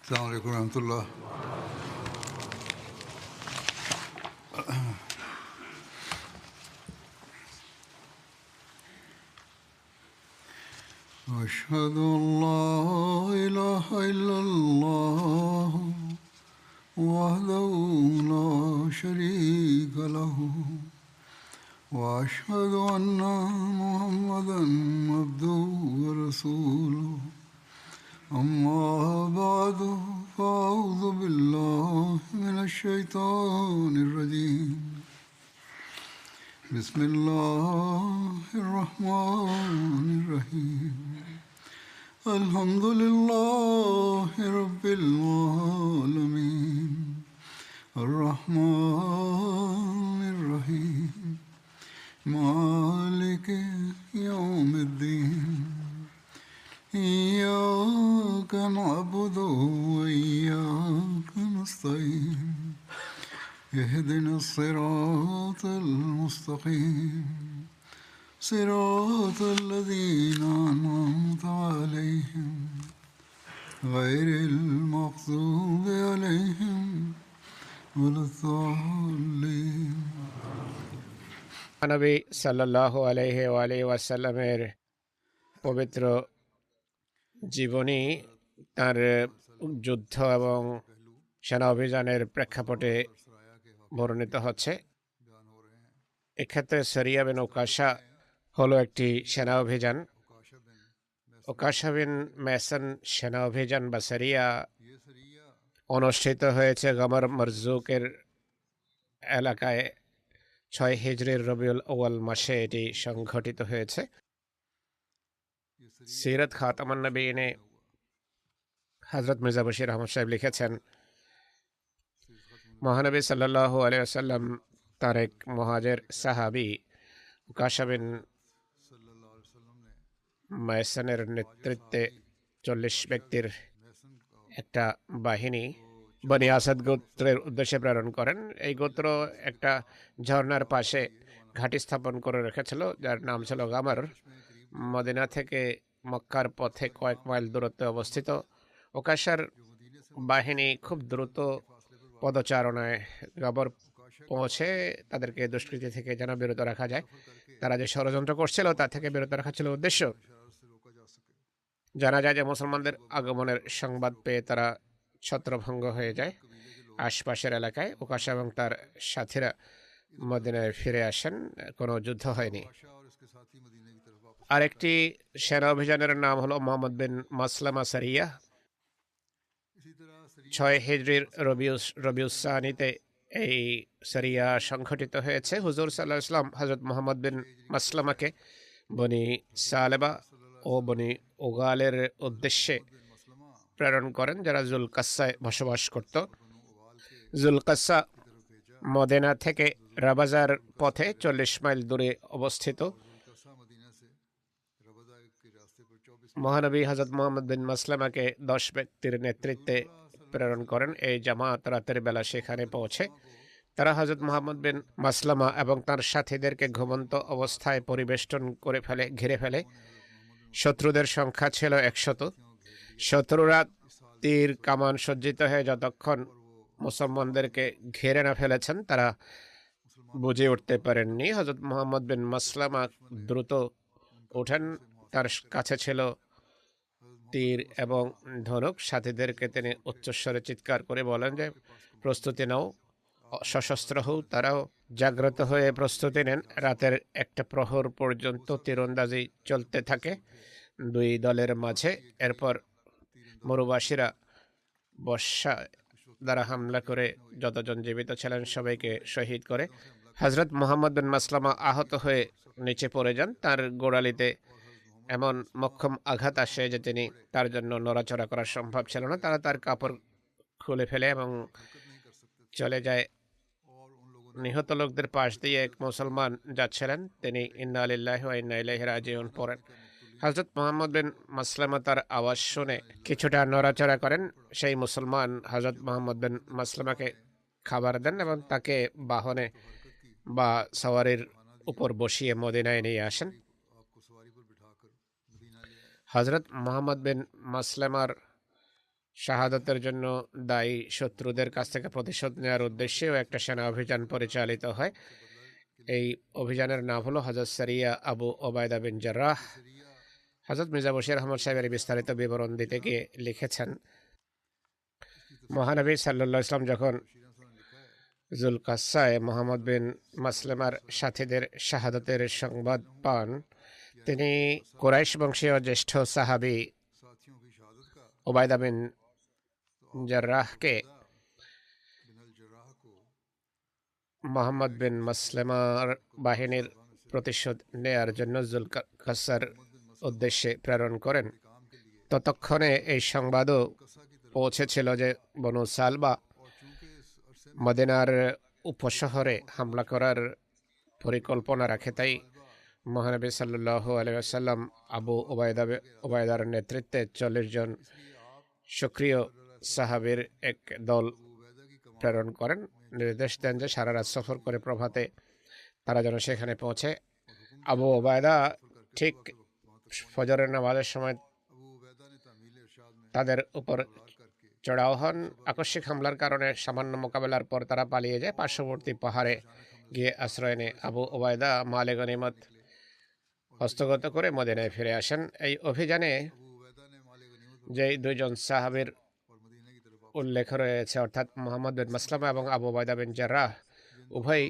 السلام عليكم ورحمة الله. أشهد أن لا إله إلا الله وحده لا شريك له وأشهد أن محمدا عبده ورسوله أما بعد فأعوذ بالله من الشيطان الرجيم بسم الله الرحمن الرحيم الحمد لله رب العالمين الرحمن الرحيم مالك يوم الدين إياك نعبد وإياك نستعين اهدنا الصراط المستقيم صراط الذين أنعمت عليهم غير المغضوب عليهم ولا الضالين. নবী সাল্লাল্লাহু আলাইহি ওয়া আলিহি ওয়াসাল্লামের পবিত্র জীবনী তার যুদ্ধ এবং সেনা অভিযানের প্রেক্ষাপটে বর্ণিত হচ্ছে। এক্ষেত্রে সরিয়া বিন উকাশা হলো একটি সেনা অভিযান। উকাশা বিন মেসন সেনা অভিযান বা সরিয়া অনুষ্ঠিত হয়েছে গমর মরজুকের এলাকায় 6 হিজরির রবিউল আউয়াল মাসে এটি সংঘটিত হয়েছে। সিরাত খাতামুন নবীনে হযরত মির্জা বশির আহমদ সাহেব লিখেছেন, মহানবী সাল্লাল্লাহু আলাইহি ওয়াসাল্লাম তার এক মুহাজির সাহাবী উকাশা বিন মায়সানের নেতৃত্বে 40 ব্যক্তির একটা বাহিনী বনি আসাদ গোত্রের উদ্দেশ্যে প্রেরণ করেন। এই গোত্র একটা ঝর্ণার পাশে ঘাঁটি স্থাপন করে রেখেছিল, যার নাম ছিল গামর। মদিনা থেকে মক্কার পথে কয়েক মাইল দূরত্বে অবস্থিত। ওকাশার বাহিনী খুব দ্রুত পদচারণায় গাবর পৌঁছে তাদেরকে দুষ্কৃতি থেকে যেন বিরত রাখা যায়। তারা যে ষড়যন্ত্র করছিল তা থেকে বিরত রাখা ছিল উদ্দেশ্য। জানা যায় যে মুসলমানদের আগমনের সংবাদ পেয়ে তারা ছত্রভঙ্গ হয়ে যায়। আশপাশের এলাকায় ওকাশা এবং তার সাথীরা মদিনায় ফিরে আসেন, কোনো যুদ্ধ হয়নি। আরেকটি সেনা অভিযানের নাম হলো মোহাম্মদ বিন মাসলামা সারিয়া। 6 হিজরির রবিউসানিতে এই সারিয়া সংঘটিত হয়েছে। হুজুর সাল্লাল্লাহু আলাইহি ওয়াসাল্লাম হযরত মোহাম্মদ বিন মাসলামাকে বনি সালেবা ও বনি উগালের উদ্দেশ্যে প্রেরণ করেন, যারা জুলকাসায় বসবাস করত। জুলকাসা মদিনা থেকে রাবাজার পথে 40 মাইল দূরে অবস্থিত। মহানবী হযরত মুহাম্মদ বিন মাসলামাকে 10 ব্যক্তির নেতৃত্বে প্রেরণ করেন। এই জামাত রাতের বেলা সেখানে পৌঁছে তারা হযরত মুহাম্মদ বিন মাসলামা এবং তার সাথীদেরকে ঘুমন্ত অবস্থায় পরিবেষ্টন করে ঘিরে ফেলে। শত্রুদের সংখ্যা ছিল 100। শত্রুরা তীর কামান সজ্জিত হয়ে যতক্ষণ মুসলমানদেরকে ঘিরে না ফেলেছেন তারা বুঝে উঠতে পারেননি। হযরত মুহাম্মদ বিন মাসলামা দ্রুত ওঠেন, তার কাছে ছিল তীর এবং ধনুক। সাথীদেরকে তিনি উচ্চস্বরে চিৎকার করে বলেন যে প্রস্তুতি নাও, সশস্ত্র হও। তারাও জাগ্রত হয়ে প্রস্তুতি নেন। রাতের একটা প্রহর পর্যন্ত তীরন্দাজি চলতে থাকে দুই দলের মাঝে। এরপর মরুবাসীরা বর্ষা দ্বারা হামলা করে যতজন জীবিত ছিলেন সবাইকে শহীদ করে। হযরত মুহাম্মদ বিন মাসলামা আহত হয়ে নিচে পড়ে যান। তার গোড়ালিতে এমন মোক্ষম আঘাত আসে যে তিনি তার জন্য নড়াচড়া করা সম্ভব ছিল না। তারা তার কাপড় খুলে ফেলে এবং চলে যায়। নিহত লোকদের পাশ দিয়ে এক মুসলমান যাচ্ছিলেন, তিনি ইন্না লিল্লাহি ওয়া ইন্না ইলাইহি রাজিউন পড়েন। হযরত মুহাম্মদ বিন মাসলামা তার আওয়াজ শুনে কিছুটা নড়াচড়া করেন। সেই মুসলমান হযরত মুহাম্মদ বিন মাসলামাকে খাবার দেন এবং তাকে বাহনে বা সওয়ারির উপর বসিয়ে মদিনায় নিয়ে আসেন। হযরত মুহাম্মদ বিন মাসলামার শাহাদাতের জন্য দায়ী শত্রুদের কাছ থেকে প্রতিশোধ নেওয়ার উদ্দেশ্যেও একটা সেনা অভিযান পরিচালিত হয়। এই অভিযানের নাম হলো হযরত সারিয়া আবু ওবায়দা বিন জাররাহ। হযরত মির্জা বশির আহমদ সাহেবের বিস্তারিত বিবরণ দিতে গিয়ে লিখেছেন, মহানবী সাল্লাল্লাহু আলাইহি ওয়াসাল্লাম যখন জুলকাসায় মোহাম্মদ বিন মাসলামার সাথীদের শাহাদাতের সংবাদ পান, তিনি কুরাইশ বংশীয় জ্যেষ্ঠ সাহাবী ওবায়দা বিন জাররাহকে মোহাম্মদ বিন মাসলামার বাহিনীর প্রতিশোধ নেয়ার জন্য জুলকাসার উদ্দেশ্যে প্রেরণ করেন। ততক্ষণে এই সংবাদও পৌঁছেছিল যে বনু সালবা মদিনার উপশহরে হামলা করার পরিকল্পনা রাখে। তাই মহানবী সাল্লাল্লাহু আলাইহি ওয়াসাল্লাম আবু ওবায়দার নেতৃত্বে 40 জন সক্রিয় সাহাবীর এক দল প্রেরণ করেন। নির্দেশ দেন যে সারা রাত সফর করে প্রভাতে তারা যেন সেখানে পৌঁছে। আবু ওবায়দা ঠিক ফজরের নামাজের সময় তাদের উপর চড়াও হন। আকস্মিক হামলার কারণে সামান্য মোকাবেলার পর তারা পালিয়ে যায়। পার্শ্ববর্তী পাহাড়ে গিয়ে আশ্রয় নেয়। আবু ওবায়দা মালে গনিমত হস্তগত করে মদিনায় ফিরে আসেন। এই অভিযানে যে দুইজন সাহাবীর উল্লেখ রয়েছে, অর্থাৎ মোহাম্মদ বিন মাসলামা এবং আবু ওবায়দা বিন জাররাহ, উভয়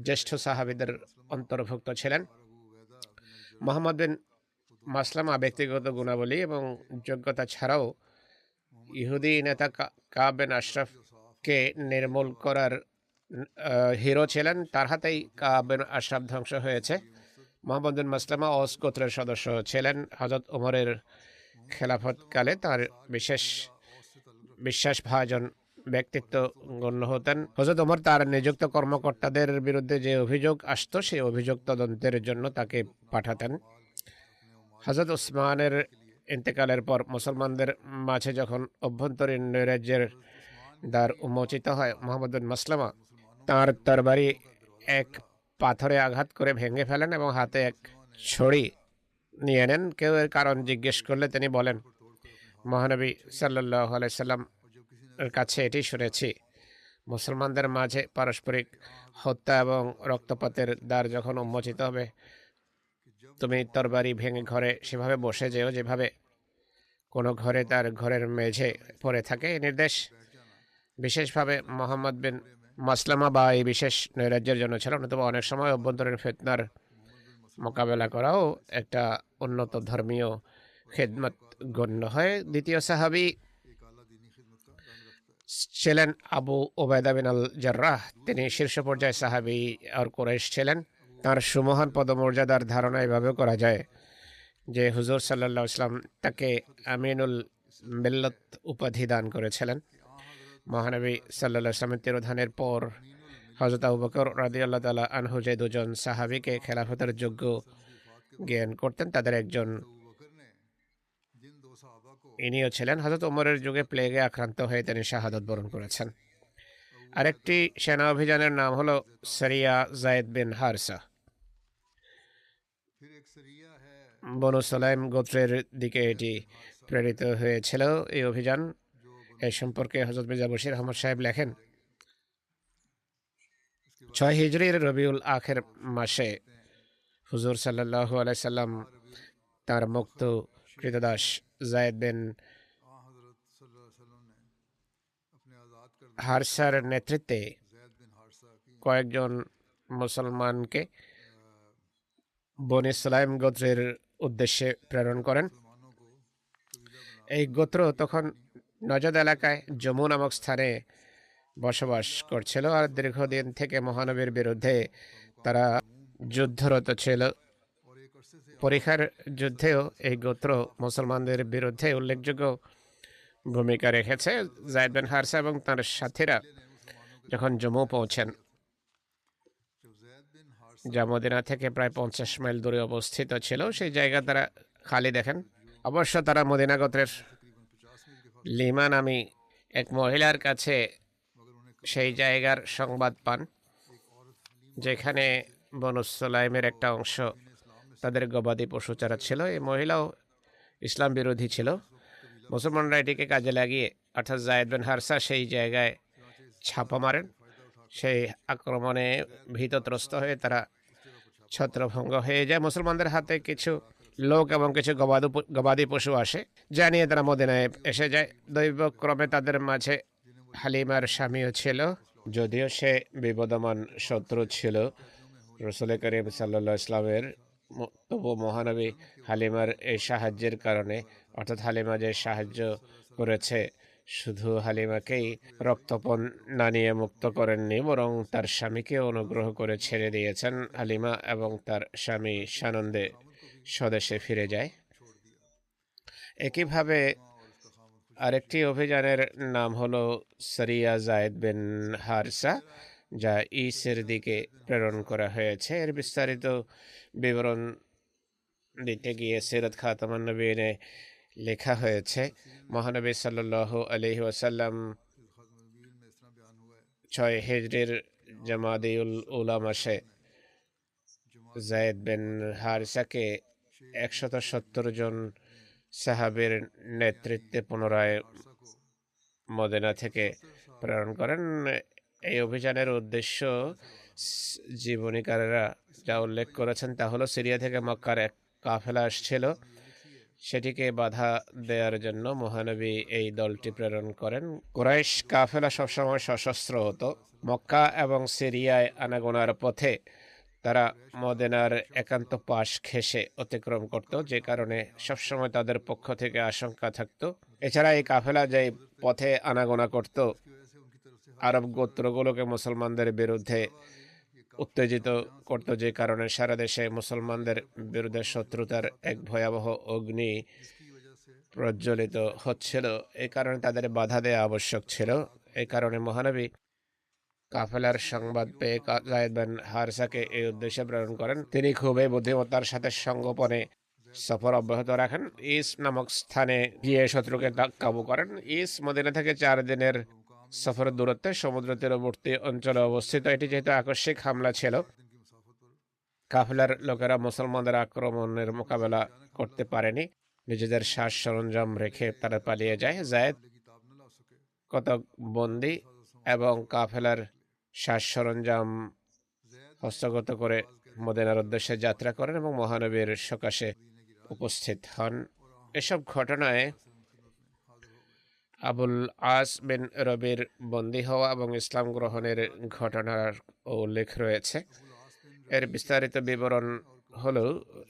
জ্যেষ্ঠ সাহাবীদের অন্তর্ভুক্ত ছিলেন। মোহাম্মদ বিন মাসলামা ব্যক্তিগত গুণাবলী এবং যোগ্যতা ছাড়াও ইহুদি নেতা কাব বিন আশরাফকে নির্মূল করার হিরো ছিলেন। তার হাতেই কাব বিন আশরাফ ধ্বংস হয়েছে। মোহাম্মদ বিন মাসলামা ওস গোত্রের সদস্য ছিলেন। হযরত ওমরের খেলাফতকালে তার বিশেষ বিশ্বাসভাজন ব্যক্তিত্ব গণ্য হতেন। হযরত ওমর তার নিযুক্ত কর্মকর্তাদের বিরুদ্ধে যে অভিযোগ আসতো সেই অভিযোগ তদন্তের জন্য তাকে পাঠাতেন। হযরত উসমানের ইন্তেকালের পর মুসলমানদের মাঝে যখন অভ্যন্তরীণ নৈরাজ্যের দ্বার উন্মোচিত হয়, মোহাম্মদ বিন মাসলামা তাঁর তরবারি এক পাথরে আঘাত করে ভেঙে ফেলেন এবং হাতে এক ছড়ি নিয়ে নেন। কেউ এর কারণ জিজ্ঞেস করলে তিনি বলেন, মহানবী সাল্লাল্লাহু আলাইহি সাল্লাম এর কাছে এটি শুনেছি, মুসলমানদের মাঝে পারস্পরিক হত্যা এবং রক্তপাতের দ্বার যখন উন্মোচিত হবে, তুমি তরবারি ভেঙে ঘরে সেভাবে বসে যেও যেভাবে কোনো ঘরে তার ঘরের মেঝে পড়ে থাকে। এই নির্দেশ বিশেষভাবে মোহাম্মদ বিন মাসলামা বা এই বিশেষ নৈরাজ্যের জন্য ছিল। তবে অনেক সময় অভ্যন্তরীণ ফিতনার মোকাবেলা করাও একটা উন্নত ধর্মীয় খেদমত গণ্য হয়। দ্বিতীয় সাহাবী ছিলেন আবু ওবায়দা বিন আল জাররাহ। তিনি শীর্ষ পর্যায়ে সাহাবী আর কুরাইশ ছিলেন। তার সুমহান পদমর্যাদার ধারণা এভাবেও করা যায় যে হুজুর সাল্লাল্লাহু আলাইহি ওয়াসাল্লাম তাকে আমিনুল মিল্লাত উপাধি দান করেছিলেন। মহানবী সাল্লাল্লাহু আলাইহি ওয়াসাল্লামের তিরোধানের পর হযরত আবু বকর রাদিয়াল্লাহু তাআলা আনহু যে দুজন সাহাবীকে খেলাফতের যোগ্য জ্ঞান করতেন, তাদের একজন ইনিও ছিলেন। হযরত ওমরের যুগে প্লেগে আক্রান্ত হয়ে তিনি শাহাদাত বরণ করেছেন। আরেকটি সেনা অভিযানের নাম হলো সারিয়া যায়েদ বিন হারসা। বনু সালাইম গোত্রের দিকে এটি প্রেরিত হয়েছিল। এই অভিযান এ সম্পর্কে হযরত মির্জা বশির আহমদ সাহেব লেখেন, 6 হিজরির রবিউল আখির মাসে হুজুর সাল্লাল্লাহু আলাইহি সাল্লাম তার মুক্ত কৃতদাস যায়েদ বিন হারসার নেতৃত্বে কয়েকজন মুসলমানকে বনি সালাইম গোত্রের উদ্দেশ্যে প্রেরণ করেন। এই গোত্র তখন নজদ এলাকায় জম্মু নামক স্থানে বসবাস করছিল আর দীর্ঘদিন থেকে মহানবীর বিরুদ্ধে তারা যুদ্ধরত ছিল। পরীক্ষার যুদ্ধেও এই গোত্র মুসলমানদের বিরুদ্ধে উল্লেখযোগ্য ভূমিকা রেখেছে। যায়েদ বিন হারসা এবং তার সাথীরা যখন জম্মু পৌঁছেন, যা মদিনা থেকে প্রায় 50 মাইল দূরে অবস্থিত ছিল, সেই জায়গা তারা খালি দেখেন। অবশ্য তারা মদিনা গোত্রের লিমা নামী এক মহিলার কাছে সেই জায়গার সংবাদ পান, যেখানে বনু সালাইমের একটা অংশ তাদের গবাদি পশু চারা ছিল। এই মহিলাও ইসলাম বিরোধী ছিল। মুসলমানরা এটিকে কাজে লাগিয়ে অর্থাৎ জায়েদ বিন হারসা সেই জায়গায় ছাপা মারেন। সেই আক্রমণে ভীতত্রস্ত হয়ে তারা ছত্রভঙ্গ হয়ে যায়। মুসলমানদের হাতে কিছু লোক এবং কিছু গবাদি পশু আসে, যা নিয়ে তারা মদিনায় এসে যায়। দৈবক্রমে তাদের মাঝে হালিমার স্বামীও ছিল, যদিও সে বিবদমান শত্রু ছিল রসুল করিম সাল্লাল্লাহু ইসলামের। তবু মহানবী হালিমার এই সাহায্যের কারণে, অর্থাৎ হালিমা যে সাহায্য করেছে, শুধু হালিমাকেই রক্তপণ না নিয়ে মুক্ত করেননি, বরং তার স্বামীকে অনুগ্রহ করে ছেড়ে দিয়েছেন। হালিমা এবং তার স্বামী সানন্দে স্বদেশে ফিরে যায়। একইভাবে আরেকটি অভিযানের নাম হলো সরিয়া জায়েদ বিন হারসা, যা ইসের দিকে প্রেরণ করা হয়েছে। এর বিস্তারিত বিবরণ দিতে গিয়ে সিরাত খাতামুন নবীনে লেখা হয়েছে, মহানবী সাল্লাল্লাহু আলাইহি ওয়াসাল্লাম 6 হিজরির জামাদিউল উলা মাসে জায়েদ বিন হারসাকে 170 জন সাহাবীর নেতৃত্বে পুনরায় মদিনা থেকে প্রেরণ করেন। এই অভিযানের উদ্দেশ্য জীবনীকারেরা যা উল্লেখ করেছেন তা হলো, সিরিয়া থেকে মক্কার এক কাফেলা আসছিল, সেটিকে বাধা দেওয়ার জন্য মহানবী এই দলটি প্রেরণ করেন। কুরাইশ কাফেলা সবসময় সশস্ত্র হতো। মক্কা এবং সিরিয়ায় আনাগোনার পথে তারা মদিনার একান্ত পাশ ঘেঁষে অতিক্রম করত, যে কারণে সবসময় তাদের পক্ষ থেকে আশঙ্কা থাকত। এছাড়া এই কাফেলা যে পথে আনাগোনা করত, আরব গোত্রগুলোকে মুসলমানদের বিরুদ্ধে উত্তেজিত করত, যে কারণে সারা দেশে মুসলমানদের বিরুদ্ধে শত্রুতার এক ভয়াবহ অগ্নি প্রজ্বলিত হচ্ছিল। এই কারণে তাদের বাধা দেওয়া আবশ্যক ছিল। এই কারণে মহানবী কাফেলার সংবাদ পেয়ে জায়েদ বিন হারসাকে এই উদ্দেশ্যে প্রেরণ করেন। তিনি খুবই বুদ্ধিমত্তার সাথে সঙ্গোপনে সফর অব্যাহত রাখেন। ইস নামক স্থানে গিয়ে শত্রুকে কাবু করেন। ইস মদিনা থেকে 4 দিনের সফরের দূরত্বে সমুদ্র তীরবর্তী অঞ্চলে অবস্থিত। এটি যেহেতু আকস্মিক হামলা ছিল, কাফেলার লোকেরা মুসলমানদের আক্রমণের মোকাবেলা করতে পারেনি। নিজেদের সাজ সরঞ্জাম রেখে তারা পালিয়ে যায়। জায়েদ কতক বন্দী এবং কাফেলার সাজ সরঞ্জাম হস্তগত করে মদিনার উদ্দেশ্যে যাত্রা করেন এবং মহানবীর সকাশে উপস্থিত হন। এসব ঘটনায় আবুল আস বিন রবির বন্দী হওয়া এবং ইসলাম গ্রহণের ঘটনার উল্লেখ রয়েছে। এর বিস্তারিত বিবরণ হলো,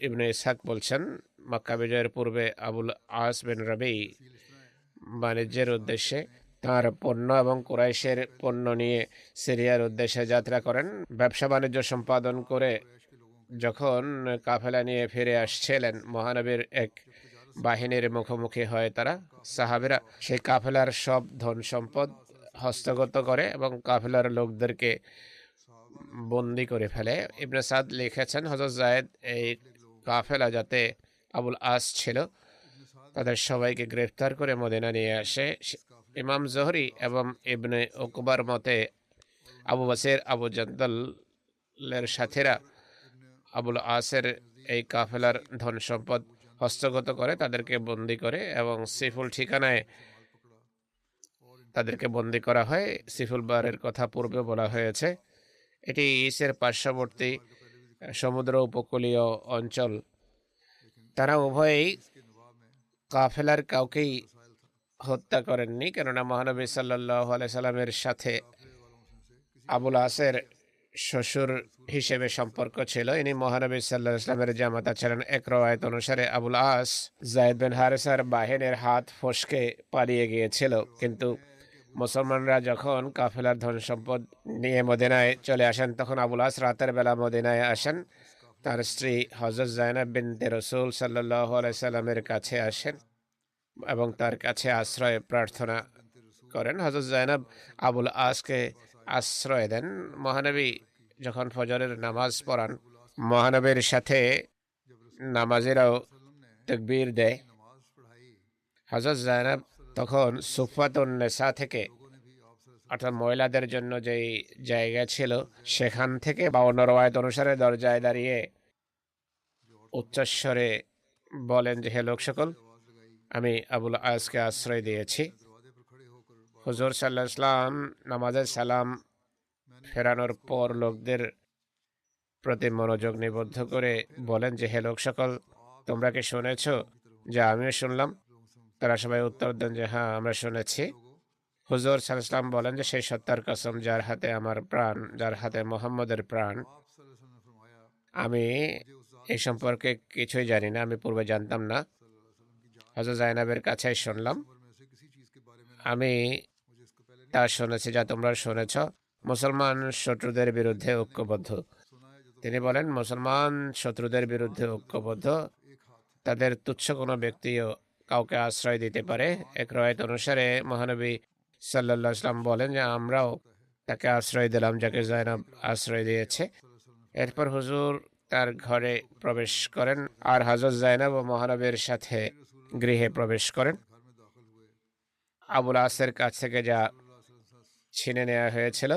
ইবনে ইসহাক বলছেন, মক্কা বিজয়ের পূর্বে আবুল আস বিন রবি বাণিজ্যের উদ্দেশ্যে তার পণ্য এবং কুরাইশের পণ্য নিয়ে সিরিয়ার উদ্দেশ্যে যাত্রা করেন। ব্যবসা বাণিজ্য সম্পাদন করে যখন কাফেলা নিয়ে ফিরে আসছিলেন, মহানবীর এক বাহিনীর মুখোমুখি হয় তারা। সাহাবীরা সেই কাফেলার সব ধন সম্পদ হস্তগত করে এবং কাফেলার লোকদেরকে বন্দি করে ফেলে। ইবনে সাদ লিখেছেন, হযরত জায়েদ এই কাফেলা যাতে আবুল আস ছিল, তাদের সবাইকে গ্রেফতার করে মদিনা নিয়ে আসে। ইমাম জোহরি এবং ইবনে উকবার মতে আবু বসির আবু জন্দলের সাথীরা আবুল আসের এই কাফেলার ধন সম্পদ হস্তগত করে তাদেরকে বন্দি করে এবং সিফুল ঠিকানায় তাদেরকে বন্দি করা হয়। সিফুল বারের কথা পূর্বে বলা হয়েছে। এটি ইসের পার্শ্ববর্তী সমুদ্র উপকূলীয় অঞ্চল। তারা উভয়েই কাফেলার কাউকেই হত্যা করেননি, কেননা মহানবী সাল্লাল্লাহু আলাইহি সাল্লামের সাথে আবুল আসের শ্বশুর হিসেবে সম্পর্ক ছিল। ইনি মহানবী সাল্লাল্লাহু আলাইহি সাল্লামের জামাতা ছিলেন। এক রওয়ায়াত অনুসারে আবুল আস জায়েদ বিন হারেসার বাহিনীর হাত ফসকে পালিয়ে গিয়েছিল, কিন্তু মুসলমানরা যখন কাফেলার ধন সম্পদ নিয়ে মদিনায় চলে আসেন, তখন আবুল আস রাতের বেলা মদিনায় আসেন। তার স্ত্রী হযরত জায়নাব বিনতে রাসূল সাল্লাল্লাহু আলাইহি সাল্লামের কাছে আসেন এবং তার কাছে আশ্রয় প্রার্থনা করেন। হযরত জায়নাব আবুল আসকে আশ্রয় দেন। মহানবী যখন ফজরের নামাজ পড়ান, মহানবীর সাথে নামাজিরাও তাকবীর দেয়। হযরত জায়নাব তখন সুফাতুন নেসা থেকে, অর্থাৎ মহিলাদের জন্য যেই জায়গা ছিল, সেখান থেকে 52 রওয়ায়াত অনুসারে দরজায় দাঁড়িয়ে উচ্চস্বরে বলেন যে, হে লোক সকল, আমি আবুল আসকে আশ্রয় দিয়েছি। হুজুর সাল্লাল্লাহু আলাইহি ওয়াসাল্লাম নামাজের সালাম ফেরানোর পর লোকদের প্রতি মনোযোগ নিবদ্ধ করে বলেন যে, হে লোক সকল, তোমরা কি শুনেছ যা আমিও শুনলাম? তারা সবাই উত্তর দেন যে হ্যাঁ, আমরা শুনেছি। হুজুর সাল্লাল্লাহু আলাইহি ওয়াসাল্লাম বলেন যে, সেই সত্তার কসম যার হাতে আমার প্রাণ, যার হাতে মোহাম্মদের প্রাণ, আমি এই সম্পর্কে কিছুই জানি না, আমি পূর্বে জানতাম না। হযরত জাইনাবের কাছেই শুনলাম। আমি তা শুনেছি যা তোমরা শুনেছ। মুসলমান শত্রুদের বিরুদ্ধে ঐক্যবদ্ধ। তিনি বলেন, মুসলমান শত্রুদের বিরুদ্ধে ঐক্যবদ্ধ। তাদের তুচ্ছ কোনো ব্যক্তিও কাউকে আশ্রয় দিতে পারে। এক রওয়ায়াত অনুসারে মহানবী সাল্লাল্লাহু আলাইহি ওয়াসাল্লাম বলেন যে আমরাও তাকে আশ্রয় দিলাম যাকে জাইনাব আশ্রয় দিয়েছে। এরপর হুজুর তার ঘরে প্রবেশ করেন আর হযরত জাইনাব ও মহানবীর সাথে গৃহে প্রবেশ করেন। আবুল আসের কাছ থেকে যা ছিনে নেওয়া হয়েছিল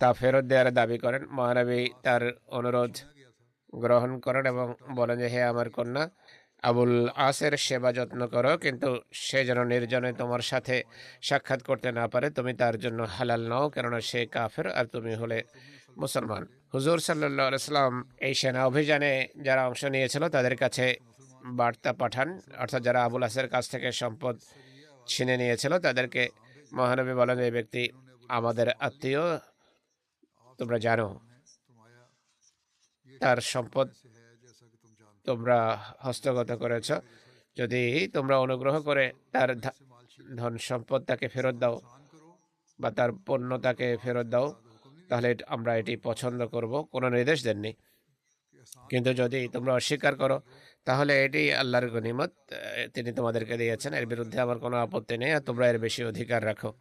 তা ফেরত দেওয়ার দাবি করেন। মহানবী তার অনুরোধ গ্রহণ করেন এবং বলেন যে হে আমার কন্যা, আবুল আসের সেবা যত্ন করো, কিন্তু সে যেন নির্জনে তোমার সাথে সাক্ষাৎ করতে না পারে। তুমি তার জন্য হালাল নাও, কেননা সে কাফের আর তুমি হলে মুসলমান। হুজুর সাল্লাল্লাহু আলাইহি ওয়াসাল্লাম এই সেনা অভিযানে যারা অংশ নিয়েছিল তাদের কাছে বার্তা পাঠান, অর্থাৎ যারা আবুল আসের কাছ থেকে সম্পদ ছিনে নিয়েছিল তাদেরকে মহানবী বলেন, এই ব্যক্তি আমাদের আত্মীয়, তোমরা জানো তার সম্পদ তোমরা হস্তগত করেছ। যদি তোমরা অনুগ্রহ করে তার ধন সম্পদ তাকে ফেরত দাও বা তার পণ্য তাকে ফেরত দাও, তাহলে আমরা এটি পছন্দ করব। কোনো নির্দেশ দেননি, কিন্তু যদি তোমরা অস্বীকার করো তাহলে এটি আল্লাহর গনিমত, তিনি তোমাদেরকে দিয়েছেন, এর বিরুদ্ধে আমার কোনো আপত্তি নেই আর তোমরা এর বেশি অধিকার রাখো।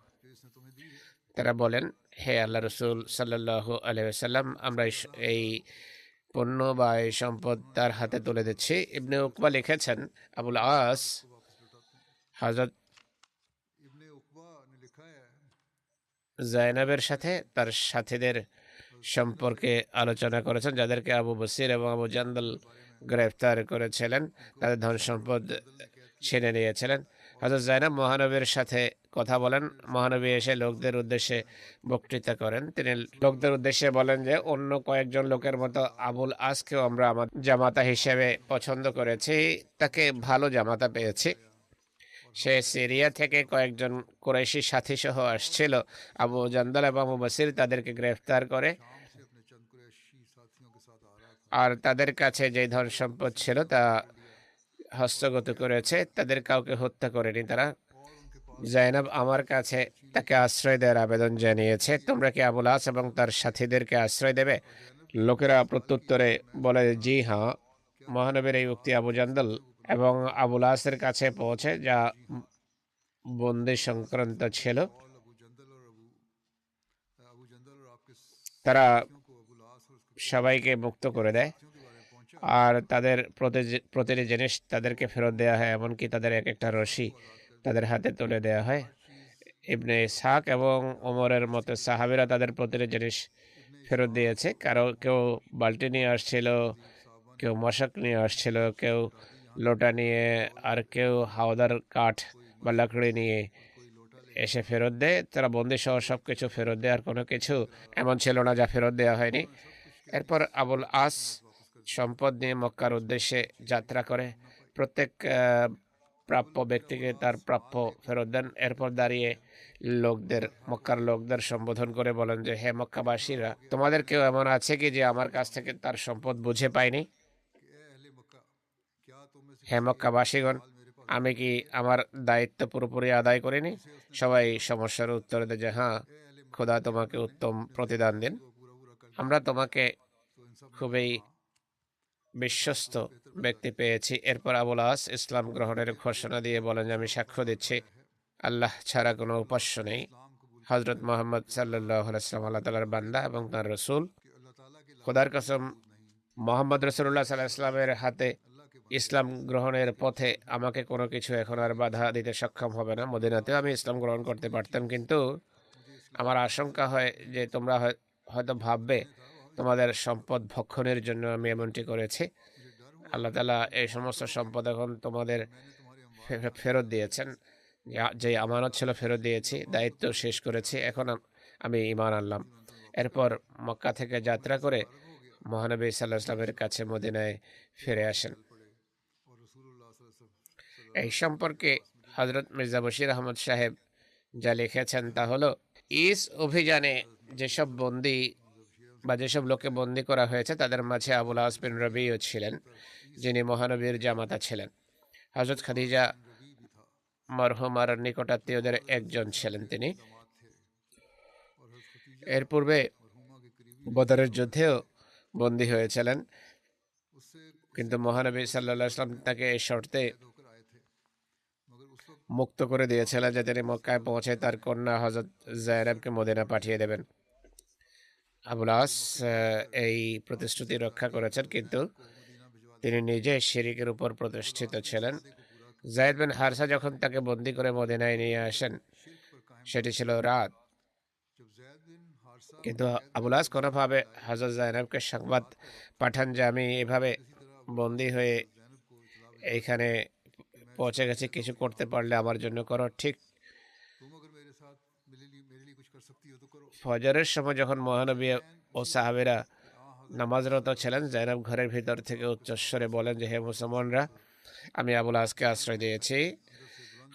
তারা বলেন, হে আল্লাহ রসুল সাল্লাল্লাহু আলাইহি ওয়াসাল্লাম, আমরা এই পণ্য বা এই সম্পদ তার হাতে তুলে দিচ্ছি। ইবনে উকবা লিখেছেন, আবুল আস হযরত জাইনাবের সাথে তার সাথীদের সম্পর্কে আলোচনা করেছেন, যাদেরকে আবু বসির এবং আবু জান্দাল গ্রেফতার করেছিলেন, তাদের ধন সম্পদ ছিনে নিয়েছিলেন। হযরত জাইনাব মহানবীর সাথে কথা বলেন। মহানবী এসে লোকদের উদ্দেশ্যে বক্তৃতা করেন। তিনি লোকদের উদ্দেশ্যে বলেন যে অন্য কয়েকজন লোকের মতো আবুল আসকেও আমরা আমার জামাতা হিসেবে পছন্দ করেছি, তাকে ভালো জামাতা পেয়েছি। সে সিরিয়া থেকে কয়েকজন কুরাইশি সাথী সহ আসছিল। আবু জান্দাল এবং আবু বসির তাদেরকে গ্রেফতার করে আর তাদের কাছে যে ধন সম্পদ ছিল তা হস্তগত করেছে। তাদের কাউকে হত্যা করেনি তারা। জাইনাব আমার কাছে তাকে আশ্রয় দেওয়ার আবেদন জানিয়েছে। তোমরা কি আবুল আস এবং তার সাথীদেরকে আশ্রয় দেবে? লোকেরা প্রত্যুত্তরে বলে, জি হ্যাঁ। মহানবীর এই উক্তি আবু জান্দাল এবং আবুল আসের কাছে পৌঁছে, যা বন্দি সংক্রান্ত ছিল। তারা সবাইকে মুক্ত করে দেয় আর তাদের প্রতিটি জিনিস তাদেরকে ফেরত দেওয়া হয়, এমনকি তাদের এক একটা রশি তাদের হাতে তুলে দেওয়া হয়। ইবনে ইসহাক এবং ওমরের মতে সাহাবীরা তাদের প্রতিটি জিনিস ফেরত দিয়েছে। কেউ বালতি নিয়ে আসছিল, কেউ মশক নিয়ে আসছিল, কেউ লোটা নিয়ে, আর কেউ হাওদার কাঠ বা লাকড়ি নিয়ে এসে ফেরত দেয়। তারা বন্দি সহ সব কিছু ফেরত দেয়, আর কোনো কিছু এমন ছিল না যা ফেরত দেওয়া হয়নি। এরপর আবুল আস সম্পদ নিয়ে মক্কার উদ্দেশ্যে যাত্রা করে। প্রত্যেক প্রাপ্য ব্যক্তিকে তার প্রাপ্য ফেরত দেন। এরপর দাঁড়িয়ে মক্কার লোকদের সম্বোধন করে বলেন যে, হে মক্কাবাসীরা, তোমাদের কেউ এমন আছে কি যে আমার কাছ থেকে তার সম্পদ বুঝে পায়নি? হে মক্কাবাসীগণ, আমি কি আমার দায়িত্ব পুরোপুরি আদায় করিনি? সবাই সমস্যার উত্তর দেয় যে হ্যাঁ, খোদা তোমাকে উত্তম প্রতিদান দিন। আমরা তোমাকে খুবই বিশ্বস্ত ব্যক্তি পেয়েছি। এরপর আবুল আস ইসলাম গ্রহণের ঘোষণা দিয়ে বলেন যে, আমি সাক্ষ্য দিচ্ছি আল্লাহ ছাড়া কোনো উপাস্য নেই, হযরত মুহাম্মদ সাল্লাল্লাহু আলাইহি ওয়াসাল্লাম আল্লাহ তাআলার বান্দা এবং তার রাসূল। খোদার কসম, মুহাম্মদ রাসূলুল্লাহ সাল্লাল্লাহু আলাইহি ওয়াসাল্লামের হাতে ইসলাম গ্রহণের পথে আমাকে কোনো কিছু এখন আর বাধা দিতে সক্ষম হবে না। মদিনাতেও আমি ইসলাম গ্রহণ করতে পারতাম, কিন্তু আমার আশঙ্কা হয় যে তোমরা হয়তো ভাববে তোমাদের সম্পদ ভক্ষণের জন্য আমি এমনটি করেছি। আল্লাহ তাআলা এই সমস্ত সম্পদ এখন তোমাদের ফেরত দিয়েছেন। যে আমানত ছিল ফেরত দিয়েছি, দায়িত্ব শেষ করেছি, এখন আমি ঈমান আনলাম। এরপর মক্কা থেকে যাত্রা করে মহানবী সাল্লাল্লাহু আলাইহি ওয়াসাল্লামের কাছে মদিনায় ফিরে আসেন। এই সম্পর্কে হযরত মির্জা বশির আহমদ সাহেব যা লিখেছেন তা হলো, ইস অভিযানে যেসব বন্দী বা যেসব লোককে বন্দী করা হয়েছে তাদের মাঝে আবুল আস বিন রবিও ছিলেন, যিনি মহানবীর জামাতা ছিলেন। হযরত খাদিজা মরহুমার নিকটাত্মীয়দের একজন ছিলেন তিনি। এর পূর্বে বদরের যুদ্ধেও বন্দী হয়েছিলেন, কিন্তু মহানবী সাল্লাল্লাহু আলাইহি ওয়াসাল্লাম তাকে এই শর্তে মুক্ত করে দিয়েছিলেন যে তিনি মক্কায় পৌঁছে তার কন্যা হযরত যায়েনবকে মদিনা পাঠিয়ে দেবেন। আবুল আস এই প্রতিশ্রুতি রক্ষা করেছেন, কিন্তু তিনি নিজে শিরকের উপর প্রতিষ্ঠিত ছিলেন। যায়েদ বিন হারসা যখন তাকে বন্দী করে মদিনায় নিয়ে আসেন, সেটি ছিল রাত, কিন্তু আবুল আস কোনোভাবে হযরত যায়েনবকে সংবাদ পাঠান যে আমি এভাবে বন্দী হয়ে এইখানে পৌঁছে গেছি, কিছু করতে পারলে আমার জন্য করো। ঠিক ফজরের সময় যখন মহানবী ও সাহাবীরা নামাজরত ছিলেন, যায়েনব ঘরের ভিতর থেকে উচ্চস্বরে বলেন যে, হে মুসলমানরা, আমি আবুল আসকে আশ্রয় দিয়েছি।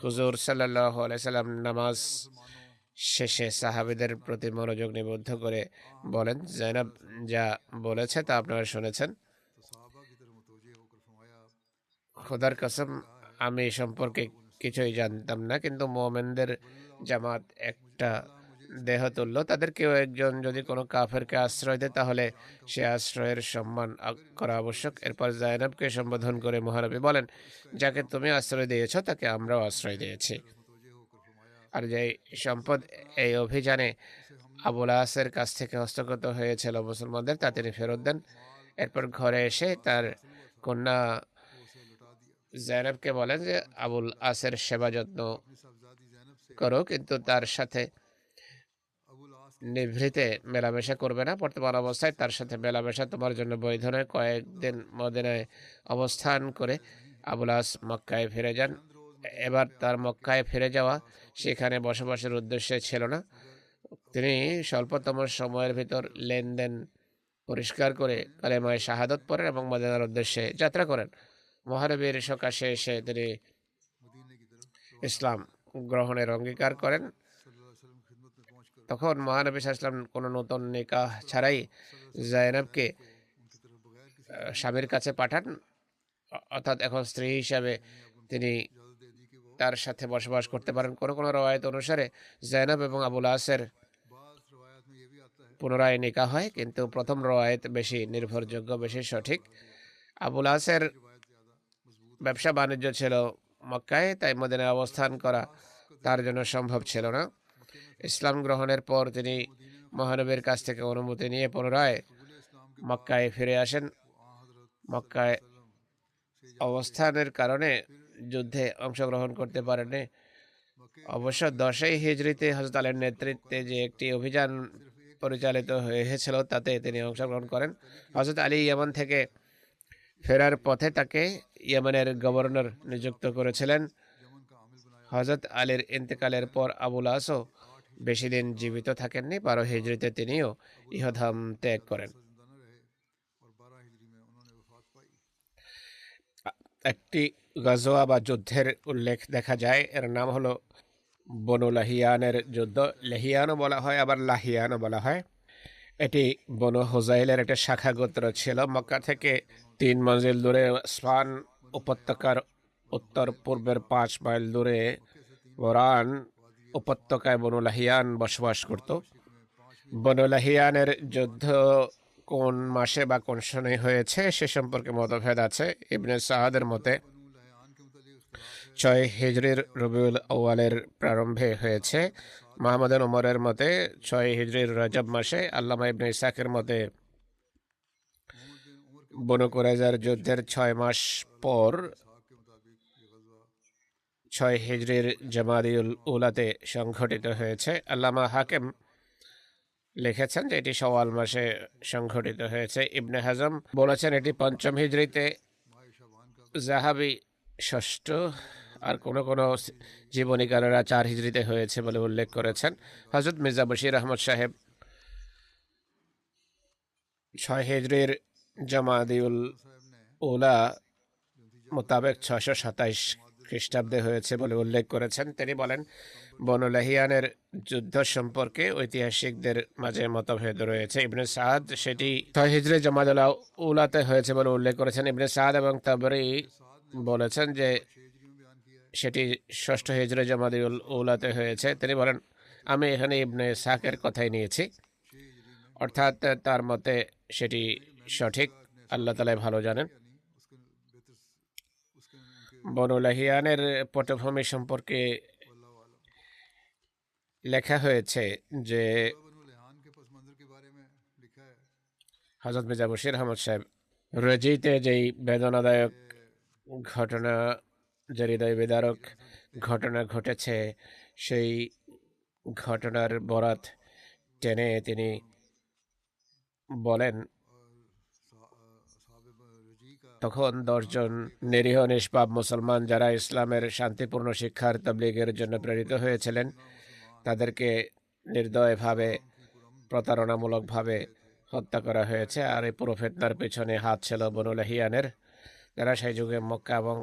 হুজুর সাল্লাল্লাহু আলাইহি সাল্লাম নামাজ শেষে সাহাবীদের প্রতি মনোযোগ নিবদ্ধ করে বলেন, যায়েনব যা বলেছে তা আপনারা শুনেছেন। খোদার কসম, আমি এই সম্পর্কে কিছুই জানতাম না, কিন্তু মুমিনদের জামাত একটা দেহতুল্য, তাদের কেউ একজন যদি কোনো কাফেরকে আশ্রয় দেয় তাহলে সে আশ্রয়ের সম্মান করা আবশ্যক। এরপর যায়েনবকে সম্বোধন করে মহানবী বলেন, যাকে তুমি আশ্রয় দিয়েছ তাকে আমরাও আশ্রয় দিয়েছি। আর যে সম্পদ এই অভিযানে আবুল আসের কাছ থেকে হস্তগত হয়েছিল মুসলমানদের, তা তিনি ফেরত দেন। এরপর ঘরে এসে তার কন্যা যায়েনবকে বলেন যে আবুল আসের সেবা যত্ন করো, কিন্তু তার সাথে নিভৃতে মেলামেশা করবে না। বর্তমান অবস্থায় তার সাথে মেলামেশা তোমার জন্য বৈধ নয়। কয়েকদিন মদিনায় অবস্থান করে আবুল আস মক্কায় ফিরে যান। এবার তার মক্কায় ফিরে যাওয়া সেখানে বসবাসের উদ্দেশ্যে ছিল না। তিনি স্বল্পতম সময়ের ভিতর লেনদেন পরিষ্কার করে কালেমায়ে শাহাদত পড়েন এবং মদিনার উদ্দেশ্যে যাত্রা করেন। মহানবীর সকাশে এসে তিনি ইসলাম গ্রহণের অঙ্গীকার করেন। তখন মহানবী সাল্লাল্লাহু আলাইহি ওয়াসাল্লাম কোনো নতুন নিকাহ ছাড়াই যায়েনবকে স্বামীর কাছে পাঠান, অর্থাৎ এখন স্ত্রী হিসাবে তিনি তার সাথে বসবাস করতে পারেন। কোনো কোনো রওয়ায়াত অনুসারে যায়েনব এবং আবুল আসের পুনরায় নিকাহ হয়, কিন্তু প্রথম রওয়ায়াত বেশি নির্ভরযোগ্য, বেশি সঠিক। আবুল আসের ব্যবসা বাণিজ্য ছিল মক্কায়, তাই মদিনায় অবস্থান করা তার জন্য সম্ভব ছিল না। ইসলাম গ্রহণের পর তিনি মহানবীর কাছ থেকে অনুমতি নিয়ে পুনরায় মক্কায় ফিরে আসেন। মক্কায় অবস্থানের কারণে যুদ্ধে অংশগ্রহণ করতে পারেননি। অবশ্য 10ই হিজরিতে হযরত আলীর নেতৃত্বে যে একটি অভিযান পরিচালিত হয়েছিল তাতে তিনি অংশগ্রহণ করেন। হযরত আলী ইয়েমেন থেকে ফেরার পথে তাকে ইয়েমেনের গভর্নর নিযুক্ত করেছিলেন। হযরত আলীর ইন্তেকালের পর আবুল আসও বেশি দিন জীবিত থাকেননি। 12 হিজরিতে তিনিও ইহধাম ত্যাগ করেন। একটি গাজওয়া বা যুদ্ধের উল্লেখ দেখা যায়, এর নাম হলো বনু লাহিয়ানের যুদ্ধ। লাহিয়ানও বলা হয়, আবার লাহিয়ানও বলা হয়। এটি বনু হুজাইলের একটা শাখা গোত্র ছিল। মক্কা থেকে 3 মঞ্জিল দূরে স্পান উপত্যকার উত্তর পূর্বের 5 মাইল দূরে ওরান উপত্যকায় বনু লাহিয়ান বসবাস করত। বনু লাহিয়ানের যুদ্ধ কোন মাসে বা কোন সনে হয়েছে সে সম্পর্কে মতভেদ আছে। ইবনে সাআদের মতে 6 হিজরির রবিউল আউয়ালের প্রারম্ভে হয়েছে। মুহাম্মদ ওমরের মতে 6 হিজরির রজব মাসে। আল্লামা ইবনে ইসহাকের মতে বনু কুরাইজার যুদ্ধের 6 মাস পর 6 হিজরির জামাদিউল উলাতে সংঘটিত হয়েছে। আল্লামা হাকিম লিখেছেন যে এটি শাওয়াল মাসে সংঘটিত হয়েছে। ইবনে হাজম বলেছেন এটি 5ম হিজরিতে, যাহাবি 6ষ্ঠ, আর কোন কোন জীবনীকারেরা 4 হিজরিতে হয়েছে বলে উল্লেখ করেছেন। হযরত মির্জা বশির আহমদ সাহেব 6 হিজরির জামাদিউল উলা মোতাবেক 627 খ্রিস্টাব্দে হয়েছে বলে উল্লেখ করেছেন। তিনি বলেন, বনু লাহিয়ানের যুদ্ধ সম্পর্কে ঐতিহাসিকদের মাঝে মতভেদ রয়েছে। ইবনে সাদ সেটি 6 হিজরি জামাদিউল উলাতে হয়েছে বলে উল্লেখ করেছেন। ইবনে সাদ এবং তাবরি বলেছেন যে সেটি 6 হিজরি জামাদিউল উলাতে হয়েছে। তিনি বলেন, আমি এখানে ইবনে সাকের কথাই নিয়েছি, অর্থাৎ তার মতে সেটি সঠিক। আল্লাহ তাআলা ভালো জানেন। বনু লাহিয়ানের পটভূমি সম্পর্কে লেখা হয়েছে যে হযরত মির্জা বশির আহমদ সাহেব রজিতে যেই বেদনাদায়ক ঘটনা, যে হৃদয় বিদারক ঘটনা ঘটেছে, সেই ঘটনার বরাত টেনে তিনি বলেন, তখন 10 জন নিরীহ নিষ্পাপ মুসলমান যারা ইসলামের শান্তিপূর্ণ শিক্ষার তাবলীগের জন্য প্রেরিত হয়েছিলেন, তাদেরকে নির্দয়ভাবে প্রতারণামূলকভাবে হত্যা করা হয়েছে। আর এই পুরো ফিতনার পেছনে হাত ছিল বনু লাহিয়ানের, যারা সেই যুগে মক্কা এবং